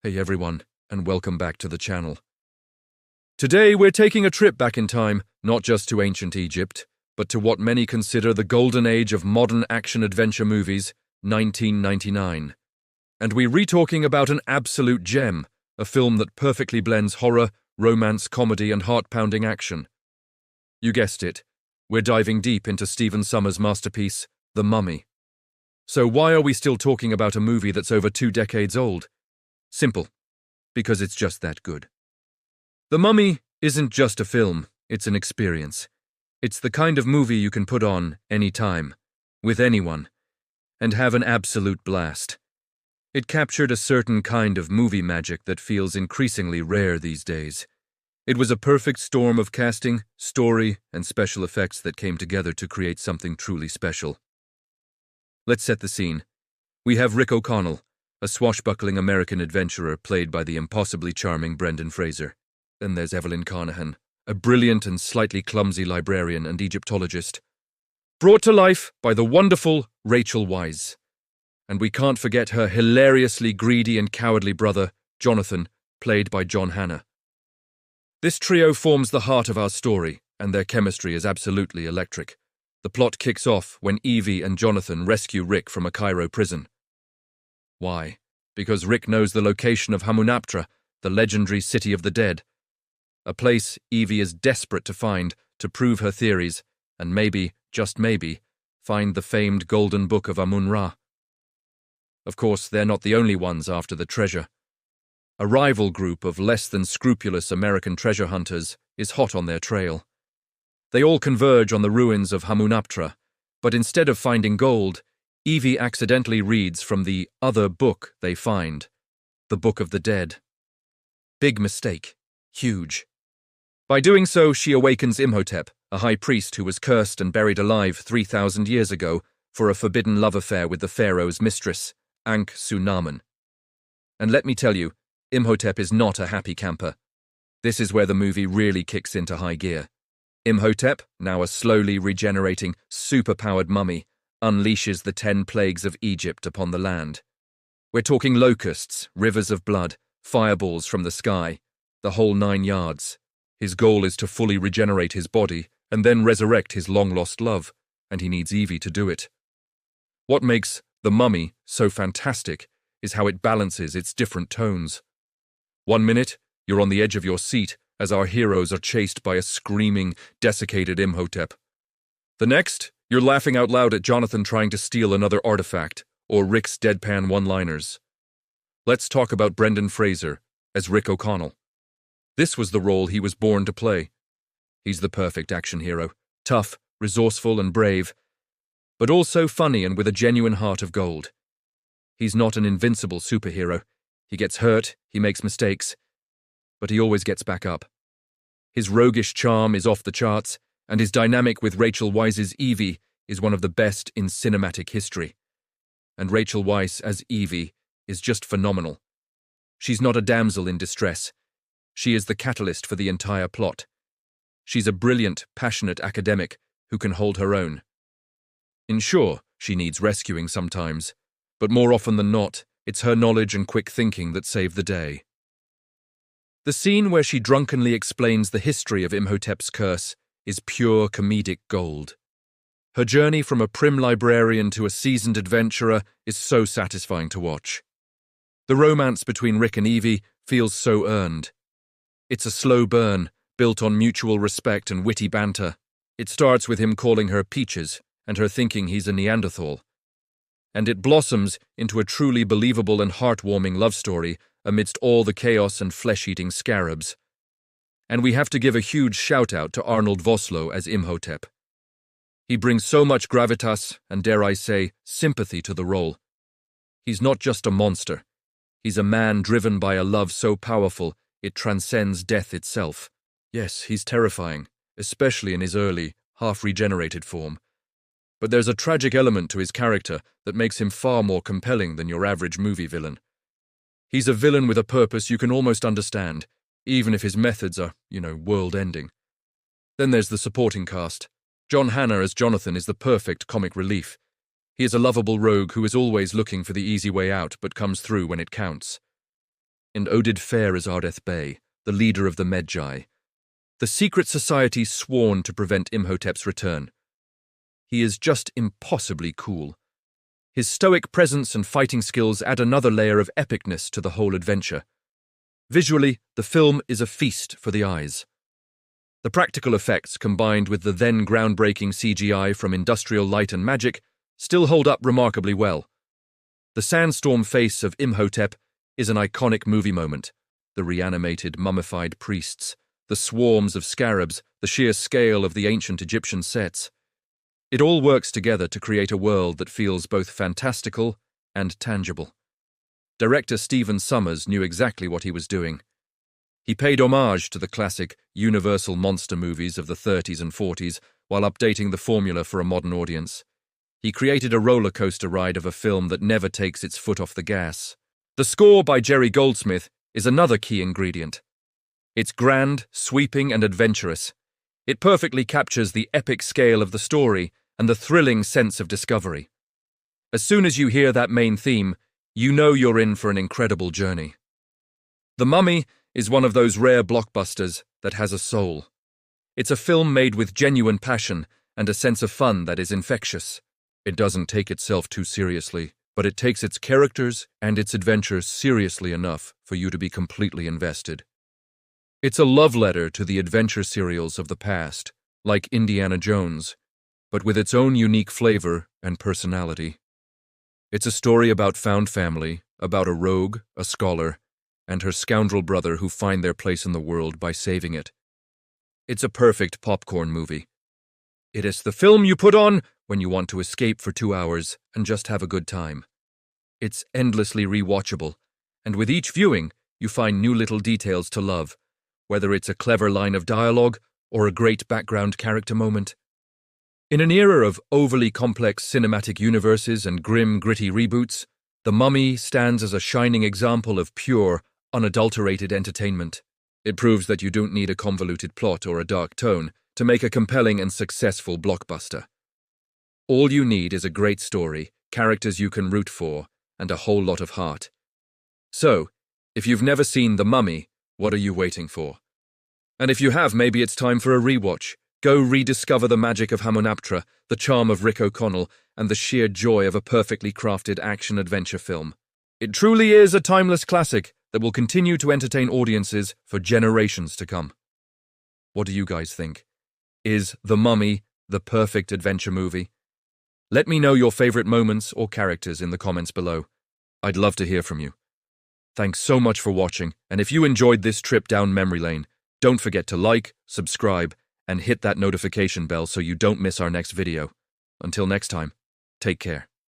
Hey everyone, and welcome back to the channel. Today we're taking a trip back in time, not just to ancient Egypt, but to what many consider the golden age of modern action-adventure movies, 1999. And we're re-talking about an absolute gem, a film that perfectly blends horror, romance, comedy, and heart-pounding action. You guessed it, we're diving deep into Stephen Sommers' masterpiece, The Mummy. So why are we still talking about a movie that's over 2 decades old? Simple. Because it's just that good. The Mummy isn't just a film, it's an experience. It's the kind of movie you can put on any time, with anyone, and have an absolute blast. It captured a certain kind of movie magic that feels increasingly rare these days. It was a perfect storm of casting, story, and special effects that came together to create something truly special. Let's set the scene. We have Rick O'Connell, a swashbuckling American adventurer played by the impossibly charming Brendan Fraser. Then there's Evelyn Carnahan, a brilliant and slightly clumsy librarian and Egyptologist, brought to life by the wonderful Rachel Weisz. And we can't forget her hilariously greedy and cowardly brother, Jonathan, played by John Hannah. This trio forms the heart of our story, and their chemistry is absolutely electric. The plot kicks off when Evie and Jonathan rescue Rick from a Cairo prison. Why? Because Rick knows the location of Hamunaptra, the legendary city of the dead. A place Evie is desperate to find to prove her theories, and maybe, just maybe, find the famed Golden Book of Amun-Ra. Of course, they're not the only ones after the treasure. A rival group of less than scrupulous American treasure hunters is hot on their trail. They all converge on the ruins of Hamunaptra, but instead of finding gold, Evie accidentally reads from the other book they find, the Book of the Dead. Big mistake. Huge. By doing so, she awakens Imhotep, a high priest who was cursed and buried alive 3,000 years ago for a forbidden love affair with the Pharaoh's mistress, Anck-su-namun. And let me tell you, Imhotep is not a happy camper. This is where the movie really kicks into high gear. Imhotep, now a slowly regenerating, super-powered mummy, unleashes the 10 plagues of Egypt upon the land. We're talking locusts, rivers of blood, fireballs from the sky, the whole 9 yards. His goal is to fully regenerate his body and then resurrect his long-lost love, and he needs Evie to do it. What makes The Mummy so fantastic is how it balances its different tones. 1 minute, you're on the edge of your seat as our heroes are chased by a screaming, desiccated Imhotep. The next, you're laughing out loud at Jonathan trying to steal another artifact, or Rick's deadpan one-liners. Let's talk about Brendan Fraser as Rick O'Connell. This was the role he was born to play. He's the perfect action hero, tough, resourceful, and brave, but also funny and with a genuine heart of gold. He's not an invincible superhero. He gets hurt, he makes mistakes, but he always gets back up. His roguish charm is off the charts, and his dynamic with Rachel Weisz's Evie is one of the best in cinematic history. And Rachel Weisz as Evie is just phenomenal. She's not a damsel in distress. She is the catalyst for the entire plot. She's a brilliant, passionate academic who can hold her own. Sure, she needs rescuing sometimes, but more often than not, it's her knowledge and quick thinking that save the day. The scene where she drunkenly explains the history of Imhotep's curse is pure comedic gold. Her journey from a prim librarian to a seasoned adventurer is so satisfying to watch. The romance between Rick and Evie feels so earned. It's a slow burn, built on mutual respect and witty banter. It starts with him calling her Peaches and her thinking he's a Neanderthal. And it blossoms into a truly believable and heartwarming love story amidst all the chaos and flesh-eating scarabs. And we have to give a huge shout-out to Arnold Vosloo as Imhotep. He brings so much gravitas and, dare I say, sympathy to the role. He's not just a monster. He's a man driven by a love so powerful it transcends death itself. Yes, he's terrifying, especially in his early, half-regenerated form. But there's a tragic element to his character that makes him far more compelling than your average movie villain. He's a villain with a purpose you can almost understand, even if his methods are, world-ending. Then there's the supporting cast. John Hannah as Jonathan is the perfect comic relief. He is a lovable rogue who is always looking for the easy way out but comes through when it counts. and Oded Fair as Ardeth Bey, the leader of the Medjai, the secret society sworn to prevent Imhotep's return. He is just impossibly cool. His stoic presence and fighting skills add another layer of epicness to the whole adventure. Visually, the film is a feast for the eyes. The practical effects, combined with the then groundbreaking CGI from Industrial Light and Magic, still hold up remarkably well. The sandstorm face of Imhotep is an iconic movie moment. The reanimated, mummified priests, the swarms of scarabs, the sheer scale of the ancient Egyptian sets. It all works together to create a world that feels both fantastical and tangible. Director Stephen Sommers knew exactly what he was doing. He paid homage to the classic Universal monster movies of the 30s and 40s while updating the formula for a modern audience. He created a roller coaster ride of a film that never takes its foot off the gas. The score by Jerry Goldsmith is another key ingredient. It's grand, sweeping, and adventurous. It perfectly captures the epic scale of the story and the thrilling sense of discovery. As soon as you hear that main theme, you know you're in for an incredible journey. The Mummy is one of those rare blockbusters that has a soul. It's a film made with genuine passion and a sense of fun that is infectious. It doesn't take itself too seriously, but it takes its characters and its adventures seriously enough for you to be completely invested. It's a love letter to the adventure serials of the past, like Indiana Jones, but with its own unique flavor and personality. It's a story about found family, about a rogue, a scholar, and her scoundrel brother who find their place in the world by saving it. It's a perfect popcorn movie. It is the film you put on when you want to escape for 2 hours and just have a good time. It's endlessly rewatchable, and with each viewing, you find new little details to love, whether it's a clever line of dialogue or a great background character moment. In an era of overly complex cinematic universes and grim, gritty reboots, The Mummy stands as a shining example of pure, unadulterated entertainment. It proves that you don't need a convoluted plot or a dark tone to make a compelling and successful blockbuster. All you need is a great story, characters you can root for, and a whole lot of heart. So, if you've never seen The Mummy, what are you waiting for? And if you have, maybe it's time for a rewatch. Go rediscover the magic of Hamunaptra, the charm of Rick O'Connell, and the sheer joy of a perfectly crafted action-adventure film. It truly is a timeless classic that will continue to entertain audiences for generations to come. What do you guys think? Is The Mummy the perfect adventure movie? Let me know your favorite moments or characters in the comments below. I'd love to hear from you. Thanks so much for watching, and if you enjoyed this trip down memory lane, don't forget to like, subscribe, and hit that notification bell so you don't miss our next video. Until next time, take care.